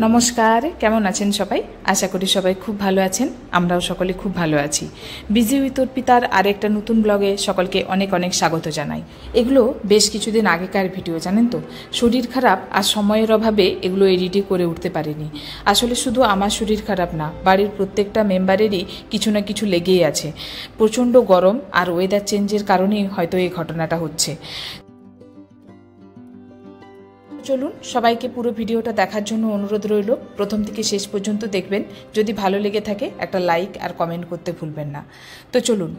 নমস্কার, কেমন আছেন সবাই? আশা করি সবাই খুব ভালো আছেন। আমরাও সকলে খুব ভালো আছি। বিজি উইথ অর্পিতার আরেকটা নতুন ব্লগে সকলকে অনেক অনেক স্বাগত জানাই। এগুলো বেশ কিছুদিন আগেকার ভিডিও, জানেন তো। শরীর খারাপ আর সময়ের অভাবে এগুলো এডিটই করে উঠতে পারিনি। আসলে শুধু আমার শরীর খারাপ না, বাড়ির প্রত্যেকটা মেম্বারেরই কিছু না কিছু লেগেই আছে। প্রচণ্ড গরম আর ওয়েদার চেঞ্জের কারণেই হয়তো এই ঘটনাটা হচ্ছে। চলুন, সবাইকে পুরো ভিডিওটা দেখার জন্য অনুরোধ রইল। প্রথম থেকে শেষ পর্যন্ত দেখবেন। যদি ভালো লেগে থাকে একটা লাইক আর কমেন্ট করতে ভুলবেন না। তো চলুন,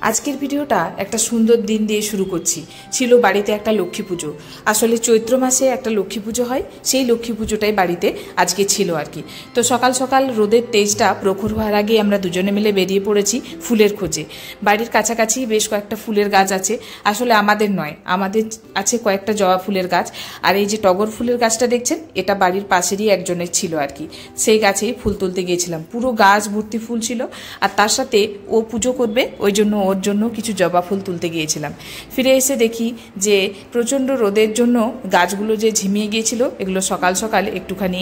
আজকের ভিডিওটা একটা সুন্দর দিন দিয়ে শুরু করছি। ছিল বাড়িতে একটা লক্ষ্মী পুজো। আসলে চৈত্র মাসে একটা লক্ষ্মী পুজো হয়, সেই লক্ষ্মী পুজোটাই বাড়িতে আজকে ছিল আর কি। তো সকাল সকাল রোদের তেজটা প্রখর হওয়ার আগে আমরা দুজনে মিলে বেরিয়ে পড়েছি ফুলের খোঁজে। বাড়ির কাছাকাছি বেশ কয়েকটা ফুলের গাছ আছে। আসলে আমাদের নয়, আমাদের আছে কয়েকটা জবা ফুলের গাছ। আর এই যে টগর ফুলের গাছটা দেখছেন, এটা বাড়ির পাশেরই একজনের ছিল আর কি। সেই গাছেই ফুল তুলতে গিয়েছিলাম। পুরো গাছ ভর্তি ফুল ছিল। আর তার সাথে ও পুজো করবে, ওই জন্য ওর জন্য কিছু জবা ফুল তুলতে গিয়েছিলাম। ফিরে এসে দেখি যে প্রচণ্ড রোদের জন্য গাছগুলো যে ঝিমিয়ে গিয়েছিল, এগুলো সকাল সকাল একটুখানি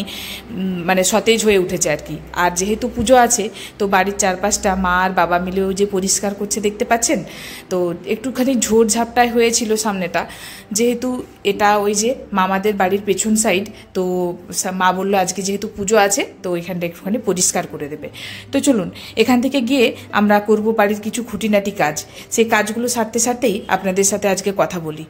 মানে সতেজ হয়ে উঠেছে আর কি। আর যেহেতু পুজো আছে, তো বাড়ির চারপাশটা মা আর বাবা মিলেও যে পরিষ্কার করছে দেখতে পাচ্ছেন। তো একটুখানি ঝোড় ঝাপটায় হয়েছিল সামনেটা, যেহেতু এটা ওই যে মামাদের বাড়ির পেছন সাইড। তো মা বললো আজকে যেহেতু পুজো আছে, তো ওইখানটা একটুখানি পরিষ্কার করে দেবে। তো চলুন, এখান থেকে গিয়ে আমরা করব বাড়ির কিছু খুঁটিনাটি কাজ। সেই কাজগুলো সারতে সারতেই আপনাদের সাথে আজকে কথা বলি।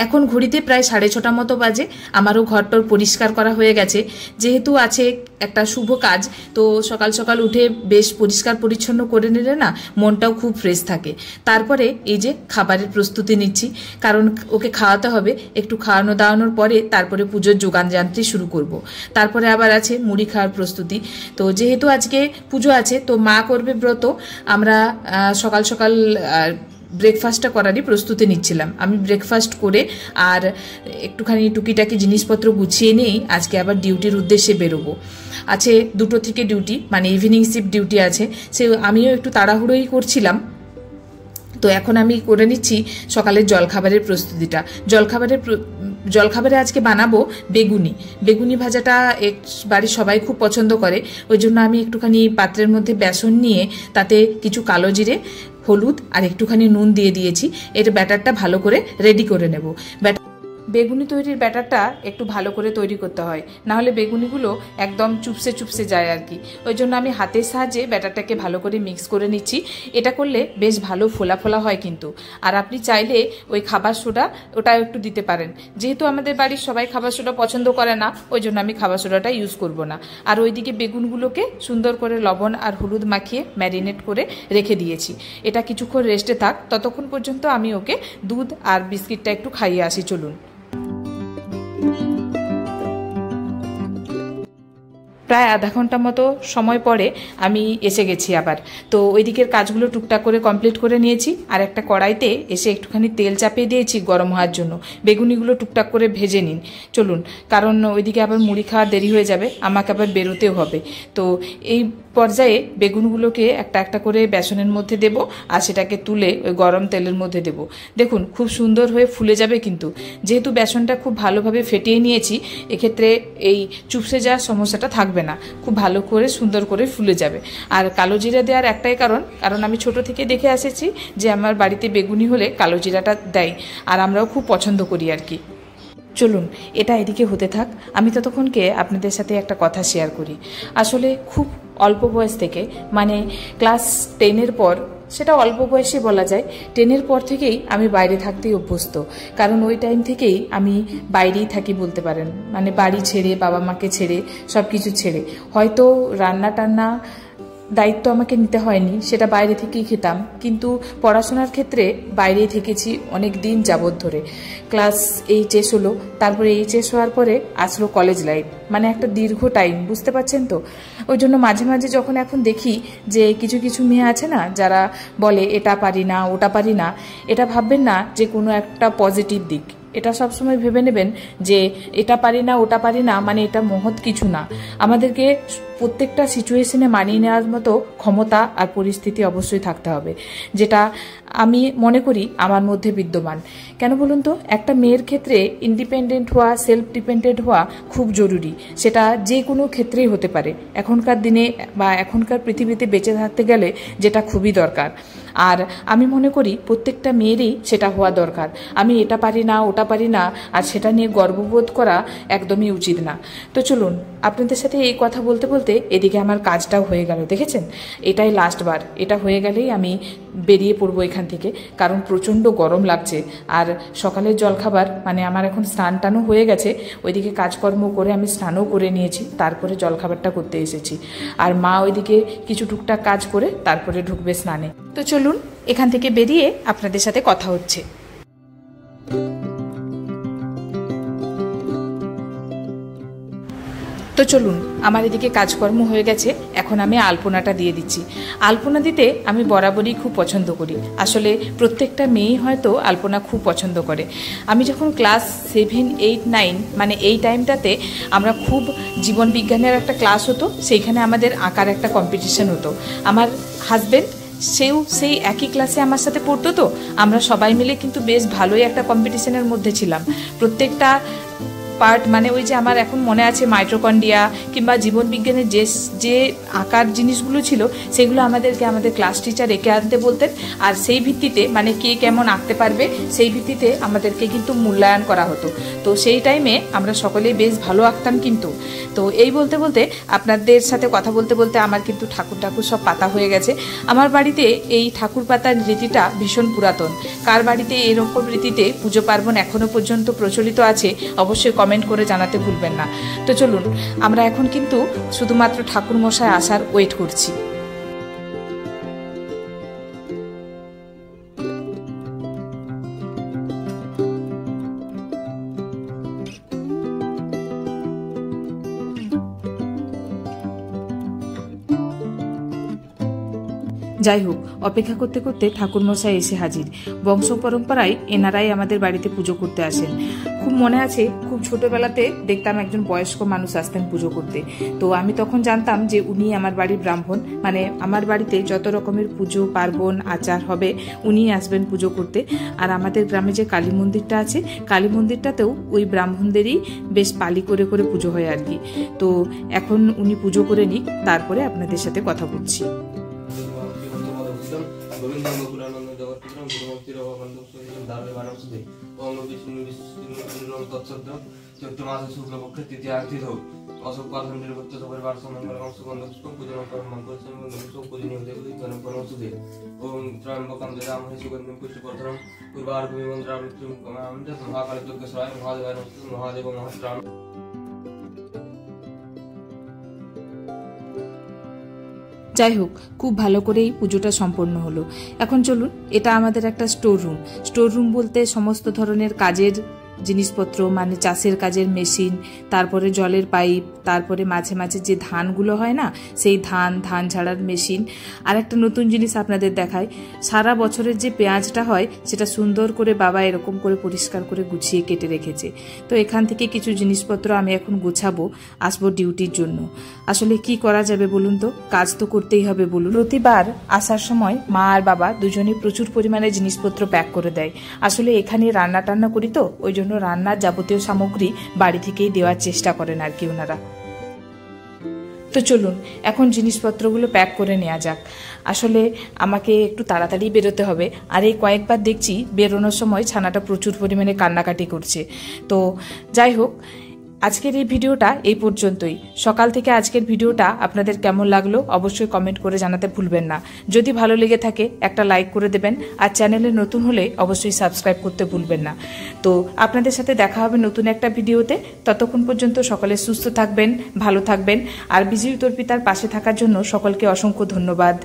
এখন ঘড়িতে প্রায় 6:30 মতো বাজে। আমারও ঘরটর পরিষ্কার করা হয়ে গেছে। যেহেতু আছে একটা শুভ কাজ, তো সকাল সকাল উঠে বেশ পরিষ্কার পরিচ্ছন্ন করে নিলে না মনটাও খুব ফ্রেশ থাকে। তারপরে এই যে খাবারের প্রস্তুতি নিচ্ছি, কারণ ওকে খাওয়াতে হবে। একটু খাওয়ানো দাওয়ানোর পরে তারপরে পুজোর যোগান জানতে শুরু করব। তারপরে আবার আছে মুড়ি খাওয়ার প্রস্তুতি। তো যেহেতু আজকে পুজো আছে, তো মা করবে ব্রত। আমরা সকাল সকাল ব্রেকফাস্টটা করারই প্রস্তুতি নিচ্ছিলাম। আমি ব্রেকফাস্ট করে আর একটুখানি টুকিটাকি জিনিসপত্র গুছিয়ে নিয়েই আজকে আবার ডিউটির উদ্দেশ্যে বেরোবো। আছে 2টো থেকে ডিউটি, মানে ইভিনিং শিফট ডিউটি আছে। সে আমিও একটু তাড়াহুড়োই করছিলাম। তো এখন আমি করে নিচ্ছি সকালের জলখাবারের প্রস্তুতিটা। জলখাবারে আজকে বানাবো বেগুনি ভাজাটা বাড়ির সবাই খুব পছন্দ করে। ওই জন্য আমি একটুখানি পাত্রের মধ্যে বেসন নিয়ে তাতে কিছু কালো জিরে, হলুদ আর একটুখানি নুন দিয়ে দিয়েছি। এর ব্যাটারটা ভালো করে রেডি করে নেব। বেগুনি তৈরির ব্যাটারটা একটু ভালো করে তৈরি করতে হয়, না হলে বেগুনিগুলো একদম চুপসে চুপসে যায় আর কি। ওই জন্য আমি হাতের সাহায্যে ব্যাটারটাকে ভালো করে মিক্স করে নিচ্ছি। এটা করলে বেশ ভালো ফোলা ফোলা হয় কিন্তু। আর আপনি চাইলে ওই খাবার সোডা ওটাও একটু দিতে পারেন। যেহেতু আমাদের বাড়ির সবাই খাবার সোডা পছন্দ করে না, ওই জন্য আমি খাবার সোডাটা ইউজ করব না। আর ওইদিকে বেগুনগুলোকে সুন্দর করে লবণ আর হলুদ মাখিয়ে ম্যারিনেট করে রেখে দিয়েছি। এটা কিছুক্ষণ রেস্টে থাক, ততক্ষণ পর্যন্ত আমি ওকে দুধ আর বিস্কিটটা একটু খাইয়ে আসি। চলুন। প্রায় আধা ঘন্টা মতো সময় পরে আমি এসে গেছি আবার। তো ওই দিকের কাজগুলো টুকটাক করে কমপ্লিট করে নিয়েছি। আর একটা কড়াইতে এসে একটুখানি তেল চাপিয়ে দিয়েছি গরম হওয়ার জন্য। বেগুনিগুলো টুকটাক করে ভেজে নিন। চলুন, কারণ ওইদিকে আবার মুড়ি খাওয়া দেরি হয়ে যাবে, আমাকে আবার বেরোতেও হবে। তো এই পর্যায়ে বেগুনগুলোকে একটা একটা করে বেসনের মধ্যে দেব, আর সেটাকে তুলে ওই গরম তেলের মধ্যে দেব। দেখুন, খুব সুন্দর হয়ে ফুলে যাবে কিন্তু। যেহেতু বেসনটা খুব ভালোভাবে ফেটিয়ে নিয়েছি, এক্ষেত্রে এই চুপসে যাওয়ার সমস্যাটা থাকবে না। খুব ভালো করে সুন্দর করে ফুলে যাবে। আর কালো জিরা দেওয়ার একটাই কারণ আমি ছোট থেকে দেখে এসেছি যে আমার বাড়িতে বেগুনি হলে কালো জিরাটা দেয়, আর আমরাও খুব পছন্দ করি আর কি। চলুন, এটা এদিকে হতে থাক। আমি ততক্ষণকে আপনাদের সাথে একটা কথা শেয়ার করি। আসলে খুব অল্প বয়স থেকে, মানে ক্লাস 10-এর পর, সেটা অল্প বয়সে বলা যায়, 10-এর পর থেকেই আমি বাইরে থাকতেই অভ্যস্ত। কারণ ওই টাইম থেকেই আমি বাইরেই থাকি বলতে পারেন। মানে বাড়ি ছেড়ে, বাবা মাকে ছেড়ে, সব কিছু ছেড়ে। হয়তো রান্না টান্না দায়িত্ব আমাকে নিতে হয়নি, সেটা বাইরে থেকেই খেতাম। কিন্তু পড়াশোনার ক্ষেত্রে বাইরেই থেকেছি অনেক দিন যাবৎ ধরে। ক্লাস এইচএস হলো, তারপরে এইচএস হওয়ার পরে আসলো কলেজ লাইফ, মানে একটা দীর্ঘ টাইম, বুঝতে পারছেন তো। ওই জন্য মাঝে মাঝে যখন এখন দেখি যে কিছু কিছু মেয়ে আছে না, যারা বলে এটা পারি না ওটা পারি না, এটা ভাববেন না যে কোনো একটা পজিটিভ দিক। এটা সবসময় ভেবে নেবেন যে এটা পারি না ওটা পারি না মানে এটা মহৎ কিছু না। আমাদেরকে প্রত্যেকটা সিচুয়েশনে মানিয়ে নেওয়ার মতো ক্ষমতা আর পরিস্থিতি অবশ্যই থাকতে হবে, যেটা আমি মনে করি আমার মধ্যে বিদ্যমান। কেন বলুন তো, একটা মেয়ের ক্ষেত্রে ইন্ডিপেন্ডেন্ট হওয়া, সেলফ ডিপেন্ডেন্ট হওয়া খুব জরুরি। সেটা যে কোনো ক্ষেত্রেই হতে পারে, এখনকার দিনে বা এখনকার পৃথিবীতে বেঁচে থাকতে গেলে যেটা খুবই দরকার। আর আমি মনে করি প্রত্যেকটা মেয়েরই সেটা হওয়া দরকার। আমি এটা পারি না ওটা পারি না আর সেটা নিয়ে গর্ববোধ করা একদমই উচিত না। তো চলুন, আপনাদের সাথে এই কথা বলতে বলতে এদিকে আমার কাজটাও হয়ে গেল। দেখেছেন, এটাই লাস্টবার, এটা হয়ে গেলেই আমি বেরিয়ে পড়বো এখান থেকে, কারণ প্রচণ্ড গরম লাগছে। আর সকালের জলখাবার মানে আমার এখন স্নান টানও হয়ে গেছে, ওইদিকে কাজকর্ম করে আমি স্নানও করে নিয়েছি, তারপরে জলখাবারটা করতে এসেছি। আর মা ওইদিকে কিছু টুকটাক কাজ করে তারপরে ঢুকবে স্নানে। তো চলুন, এখান থেকে বেরিয়ে আপনাদের সাথে কথা হচ্ছে। তো চলুন, আমার এদিকে কাজকর্ম হয়ে গেছে, এখন আমি আলপনাটা দিয়ে দিচ্ছি। আলপনা দিতে আমি বরাবরই খুব পছন্দ করি। আসলে প্রত্যেকটা মেয়েই হয়তো আলপনা খুব পছন্দ করে। আমি যখন ক্লাস 7, 8, 9 মানে এই টাইমটাতে আমরা খুব জীবন বিজ্ঞানের একটা ক্লাস হতো, সেইখানে আমাদের আঁকার একটা কম্পিটিশন হতো। আমার হাজব্যান্ড সেও সেই একই ক্লাসে আমার সাথে পড়তো, তো আমরা সবাই মিলে কিন্তু বেশ ভালোই একটা কম্পিটিশনের মধ্যে ছিলাম। প্রত্যেকটা পার্ট মানে ওই যে আমার এখন মনে আছে মাইটোকন্ড্রিয়া কিংবা জীবন বিজ্ঞানের যে আঁকার জিনিসগুলো ছিল সেগুলো আমাদেরকে আমাদের ক্লাস টিচার এঁকে আনতে বলতেন। আর সেই ভিত্তিতে মানে কে কেমন আঁকতে পারবে সেই ভিত্তিতে আমাদেরকে কিন্তু মূল্যায়ন করা হতো। তো সেই টাইমে আমরা সকলেই বেশ ভালো আঁকতাম কিন্তু। তো এই বলতে বলতে আপনাদের সাথে কথা বলতে বলতে আমার কিন্তু ঠাকুর সব পাতা হয়ে গেছে। আমার বাড়িতে এই ঠাকুর পাতার রীতিটা ভীষণ পুরাতন। কার বাড়িতে এরকম রীতিতে পুজো পার্বণ এখনও পর্যন্ত প্রচলিত আছে অবশ্যই কমেন্ট করে জানাতে ভুলবেন না। তো চলুন, আমরা এখন কিন্তু শুধুমাত্র ঠাকুর মশাই আসার ওয়েট করছি। যাই হোক, অপেক্ষা করতে করতে ঠাকুরমশাই এসে হাজির। বংশ পরম্পরায় এনারাই আমাদের বাড়িতে পুজো করতে আসেন। খুব মনে আছে, খুব ছোটবেলাতে দেখতাম একজন বয়স্ক মানুষ আসতেন পুজো করতে। তো আমি তখন জানতাম যে উনি আমার বাড়ির ব্রাহ্মণ, মানে আমার বাড়িতে যত রকমের পুজো পার্বণ আচার হবে উনিই আসবেন পুজো করতে। আর আমাদের গ্রামে যে কালী মন্দিরটা আছে, কালী মন্দিরটাতেও ওই ব্রাহ্মণদেরই বেশ পালি করে করে পুজো হয় আর কি। তো এখন উনি পুজো করে নিক, তারপরে আপনাদের সাথে কথা বলছি। চৈত্র মাসে শুক্লপক্ষে তৃতীয় তিথৌ অশোক পালন নির্বত্ত পরিবার সমঙ্গল সুগন্ধ পুষ্প পূজন মঙ্গল পুষ্প পূজনীয় দেবী গণপন ওষুধে ওম ত্রয়ম্বকম দদামহে সুগন্ধিম পুষ্টিবর্ধনম পূর্বার্ঘমি মন্ত্রাম মহাকালী যজ্ঞেশ্বরায় মহাদেবায় নমঃ মহাদেব মহাত্রাম। যাই হোক, খুব ভালো করেই পুজোটা সম্পন্ন হলো। এখন চলুন, এটা আমাদের একটা স্টোর রুম বলতে সমস্ত ধরনের কাজের জিনিসপত্র মানে চাষের কাজের মেশিন, তারপরে জলের পাইপ, তারপরে মাঝে মাঝে যে ধানগুলো হয় না সেই ধান ঝাড়ার মেশিন। আর একটা নতুন জিনিস আপনাদের দেখায়, সারা বছরের যে পেঁয়াজটা হয় সেটা সুন্দর করে বাবা এরকম করে পরিষ্কার করে গুছিয়ে কেটে রেখেছে। তো এখান থেকে কিছু জিনিসপত্র আমি এখন গোছাবো, আসবো ডিউটির জন্য। আসলে কি করা যাবে বলুন তো, কাজ তো করতেই হবে বলুন। প্রতিবার আসার সময় মা আর বাবা দুজনেই প্রচুর পরিমাণে জিনিসপত্র প্যাক করে দেয়। আসলে এখানে রান্না টান্না করি তো ওই জন্য রান্নার যাবতীয় সামগ্রী বাড়ি থেকেই দেওয়ার চেষ্টা করেন আর কি ওনারা। তো চলুন এখন জিনিসপত্রগুলো প্যাক করে নেওয়া যাক। আসলে আমাকে একটু তাড়াতাড়ি বেরোতে হবে, আর এই কয়েকবার দেখছি বেরোনোর সময় ছানাটা প্রচুর পরিমাণে কান্নাকাটি করছে। তো যাই হোক, আজকের এই ভিডিওটা এই পর্যন্তই। সকাল থেকে আজকের ভিডিওটা আপনাদের কেমন লাগলো অবশ্যই কমেন্ট করে জানাতে ভুলবেন না। যদি ভালো লেগে থাকে একটা লাইক করে দেবেন, আর চ্যানেলে নতুন হলে অবশ্যই সাবস্ক্রাইব করতে ভুলবেন না। তো আপনাদের সাথে দেখা হবে নতুন একটা ভিডিওতে। ততক্ষণ পর্যন্ত সকলে সুস্থ থাকবেন, ভালো থাকবেন, আর বিজয়ী উত্তর পিতার পাশে থাকার জন্য সকলকে অসংখ্য ধন্যবাদ।